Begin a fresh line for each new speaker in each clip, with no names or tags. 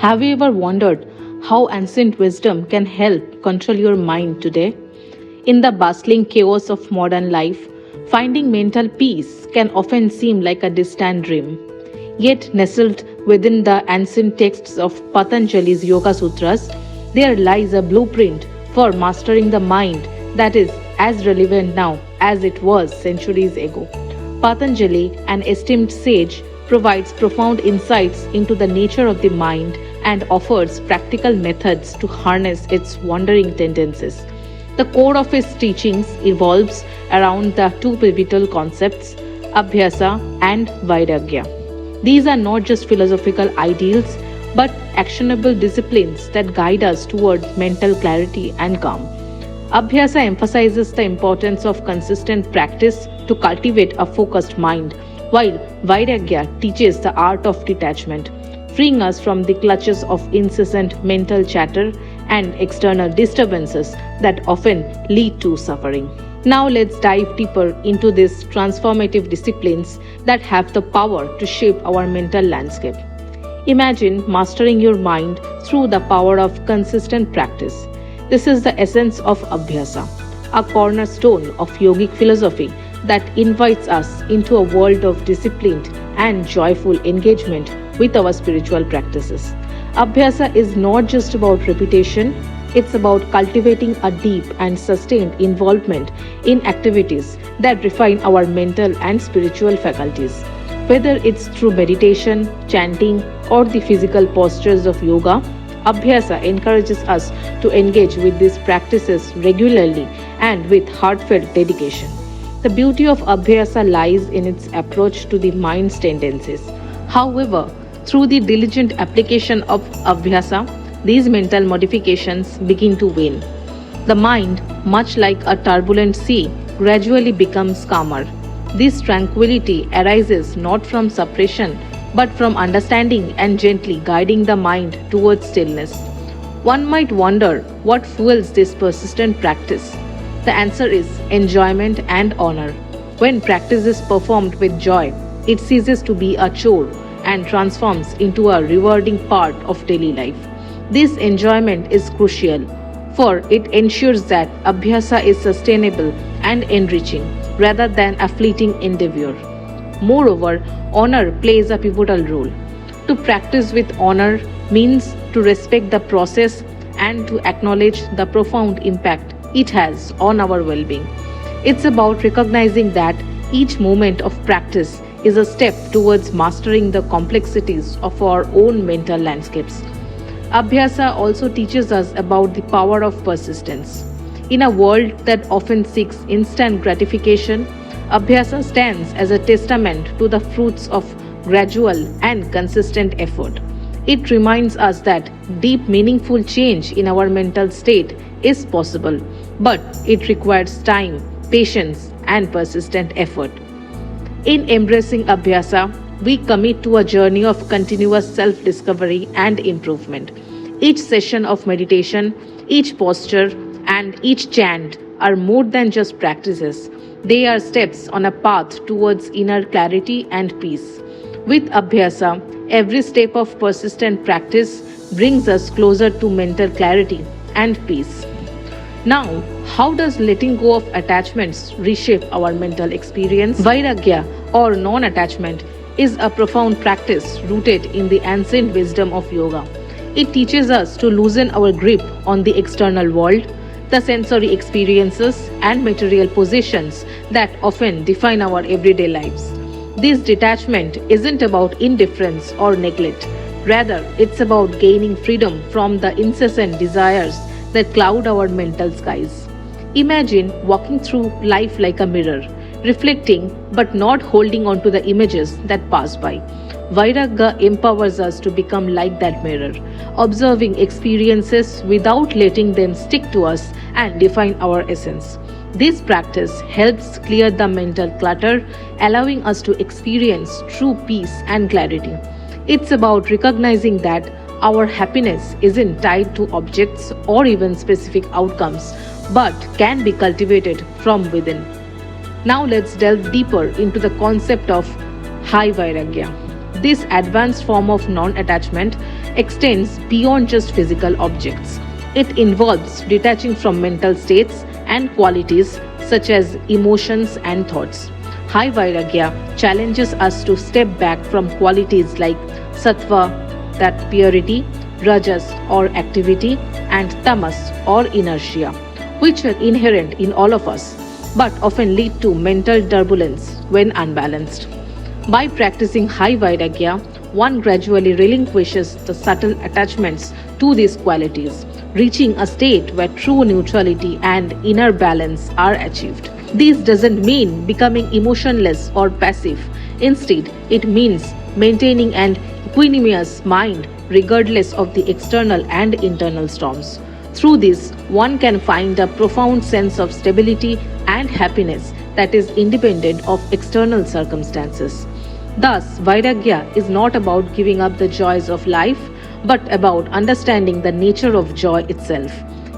Have you ever wondered how ancient wisdom can help control your mind today? In the bustling chaos of modern life, finding mental peace can often seem like a distant dream. Yet, nestled within the ancient texts of Patanjali's Yoga Sutras, there lies a blueprint for mastering the mind that is as relevant now as it was centuries ago. Patanjali, an esteemed sage, provides profound insights into the nature of the mind and offers practical methods to harness its wandering tendencies. The core of his teachings evolves around the two pivotal concepts, Abhyasa and Vairagya. These are not just philosophical ideals, but actionable disciplines that guide us toward mental clarity and calm. Abhyasa emphasizes the importance of consistent practice to cultivate a focused mind, while Vairagya teaches the art of detachment, freeing us from the clutches of incessant mental chatter and external disturbances that often lead to suffering. Now let's dive deeper into these transformative disciplines that have the power to shape our mental landscape. Imagine mastering your mind through the power of consistent practice. This is the essence of Abhyasa, a cornerstone of yogic philosophy that invites us into a world of disciplined and joyful engagement with our spiritual practices. Abhyasa is not just about repetition, it's about cultivating a deep and sustained involvement in activities that refine our mental and spiritual faculties. Whether it's through meditation, chanting, or the physical postures of yoga, Abhyasa encourages us to engage with these practices regularly and with heartfelt dedication. The beauty of Abhyasa lies in its approach to the mind's tendencies. However, through the diligent application of Abhyasa, these mental modifications begin to wane. The mind, much like a turbulent sea, gradually becomes calmer. This tranquility arises not from suppression but from understanding and gently guiding the mind towards stillness. One might wonder what fuels this persistent practice. The answer is enjoyment and honor. When practice is performed with joy, it ceases to be a chore and transforms into a rewarding part of daily life. This enjoyment is crucial, for it ensures that Abhyasa is sustainable and enriching rather than a fleeting endeavor. Moreover, honor plays a pivotal role. To practice with honor means to respect the process and to acknowledge the profound impact it has on our well being. It's about recognizing that each moment of practice is a step towards mastering the complexities of our own mental landscapes. Abhyasa also teaches us about the power of persistence. In a world that often seeks instant gratification, Abhyasa stands as a testament to the fruits of gradual and consistent effort. It reminds us that deep, meaningful change in our mental state is possible, but it requires time, patience, and persistent effort. In embracing Abhyasa, we commit to a journey of continuous self discovery and improvement. Each session of meditation, each posture, and each chant are more than just practices. They are steps on a path towards inner clarity and peace. With Abhyasa, every step of persistent practice brings us closer to mental clarity and peace. Now, how does letting go of attachments reshape our mental experience? Vairagya, or non attachment, is a profound practice rooted in the ancient wisdom of yoga. It teaches us to loosen our grip on the external world, the sensory experiences, and material possessions that often define our everyday lives. This detachment isn't about indifference or neglect. Rather, it's about gaining freedom from the incessant desires that cloud our mental skies. Imagine walking through life like a mirror, reflecting but not holding on to the images that pass by. Vairagya empowers us to become like that mirror, observing experiences without letting them stick to us and define our essence. This practice helps clear the mental clutter, allowing us to experience true peace and clarity. It's about recognizing that our happiness isn't tied to objects or even specific outcomes, but can be cultivated from within. Now let's delve deeper into the concept of high Vairagya. This advanced form of non attachment extends beyond just physical objects. It involves detaching from mental states and qualities such as emotions and thoughts. High Vairagya challenges us to step back from qualities like sattva, that purity, rajas or activity, and tamas or inertia, which are inherent in all of us but often lead to mental turbulence when unbalanced. By practicing high Vairagya, one gradually relinquishes the subtle attachments to these qualities, reaching a state where true neutrality and inner balance are achieved. This doesn't mean becoming emotionless or passive. Instead, it means maintaining an equanimous mind regardless of the external and internal storms. Through this, one can find a profound sense of stability and happiness that is independent of external circumstances. Thus, Vairagya is not about giving up the joys of life, but about understanding the nature of joy itself.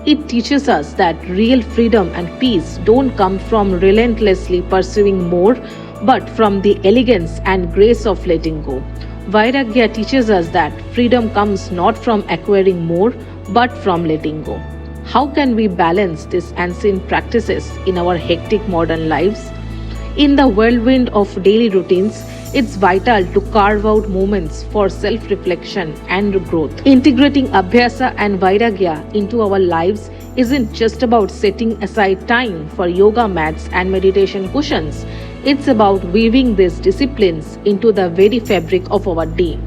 It teaches us that real freedom and peace don't come from relentlessly pursuing more, but from the elegance and grace of letting go. Vairagya teaches us that freedom comes not from acquiring more, but from letting go. How can we balance these ancient practices in our hectic modern lives? In the whirlwind of daily routines, it's vital to carve out moments for self reflection and growth. Integrating Abhyasa and Vairagya into our lives isn't just about setting aside time for yoga mats and meditation cushions, it's about weaving these disciplines into the very fabric of our day.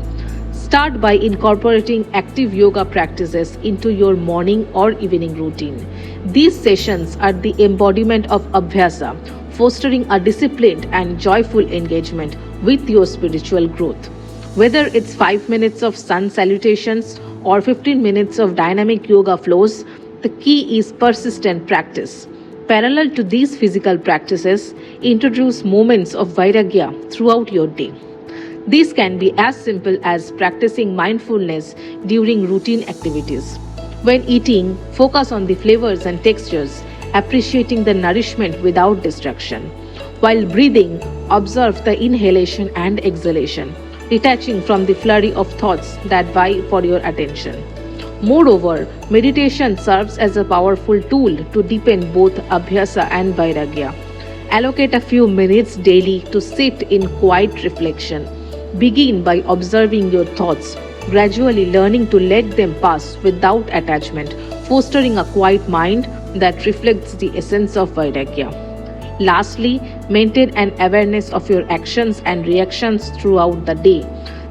Start by incorporating active yoga practices into your morning or evening routine. These sessions are the embodiment of Abhyasa, fostering a disciplined and joyful engagement with your spiritual growth. Whether it's 5 minutes of sun salutations or 15 minutes of dynamic yoga flows, the key is persistent practice. Parallel to these physical practices, introduce moments of Vairagya throughout your day. These can be as simple as practicing mindfulness during routine activities. When eating, focus on the flavors and textures, appreciating the nourishment without distraction. While breathing, observe the inhalation and exhalation, detaching from the flurry of thoughts that vie for your attention. Moreover, meditation serves as a powerful tool to deepen both Abhyasa and Vairagya. Allocate a few minutes daily to sit in quiet reflection. Begin by observing your thoughts, gradually learning to let them pass without attachment, fostering a quiet mind that reflects the essence of Vairagya. Lastly, maintain an awareness of your actions and reactions throughout the day.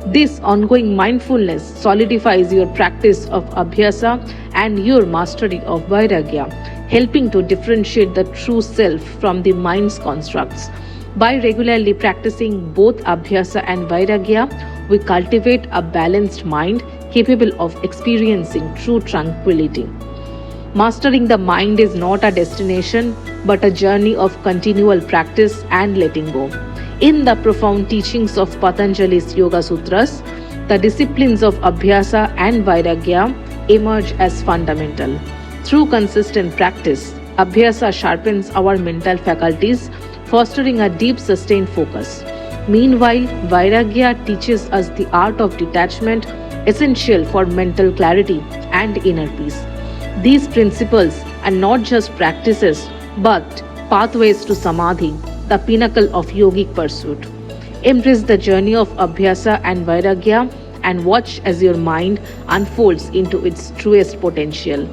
This ongoing mindfulness solidifies your practice of Abhyasa and your mastery of Vairagya, helping to differentiate the true self from the mind's constructs. By regularly practicing both Abhyasa and Vairagya, we cultivate a balanced mind capable of experiencing true tranquility. Mastering the mind is not a destination but a journey of continual practice and letting go. In the profound teachings of Patanjali's Yoga Sutras, the disciplines of Abhyasa and Vairagya emerge as fundamental. Through consistent practice, Abhyasa sharpens our mental faculties, fostering a deep, sustained focus. Meanwhile, Vairagya teaches us the art of detachment, essential for mental clarity and inner peace. These principles are not just practices but pathways to Samadhi, the pinnacle of yogic pursuit. Embrace the journey of Abhyasa and Vairagya and watch as your mind unfolds into its truest potential.